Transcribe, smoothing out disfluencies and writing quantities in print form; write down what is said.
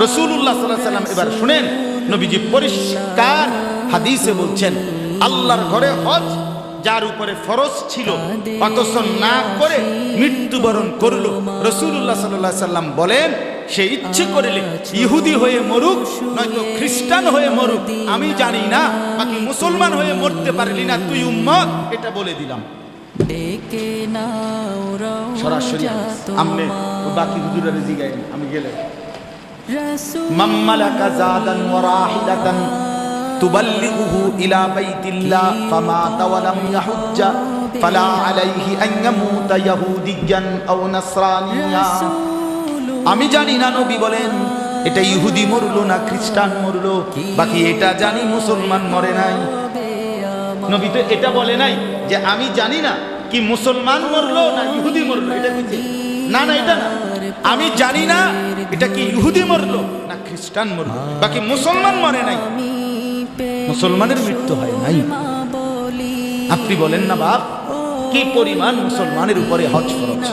রাসূলুল্লাহ সাল্লাল্লাহু আলাইহি সাল্লাম এবার শুনেন, নবীজি পরিষ্কার হাদিসে বলছেন, আল্লাহর ঘরে হজ যার উপরে ফরজ ছিল অথচ না করে মৃত্যুবরণ করলো, রাসূলুল্লাহ সাল্লাল্লাহু আলাইহি সাল্লাম বলেন সে ইচ্ছে করলে ইহুদি হয়ে মরুক নয়তো খ্রিস্টান হয়ে মরুক, আমি জানি না, বাকি মুসলমান হয়ে মরতে পারলি না তুই উম্মত, এটা বলে দিলাম। সরাসরি আমনে বাকি হুজুরের জিগাই আমি গেলে মাম্মালাকা জাদান ওয়া রাহিলাতান তুবাল্লিগুহু ইলা বাইতিল্লাহ ফামাতা ওয়া লাম ইয়াহুজ্জা ফালা আলাইহি আন ইয়ামুতা ইয়াহুদিয়ান আও নাসরানিয়া। আমি জানি না নবী বলেন এটা ইহুদি মরলো না খ্রিস্টান মরলো, বাকি এটা জানি মুসলমান মরে নাই। নবী তো এটা বলে নাই যে আমি জানি না কি মুসলমান মরলো না ইহুদি মরলো, এটা কি না, না এটা না, আমি জানি না এটা কি ইহুদি মরলো না খ্রিস্টান মরলো, বাকি মুসলমান মরে নাই, মুসলমানের মৃত্যু হয় নাই। আপনি বলেন না বাপ কি পরিমাণ মুসলমানের উপরে হজ ফরজ।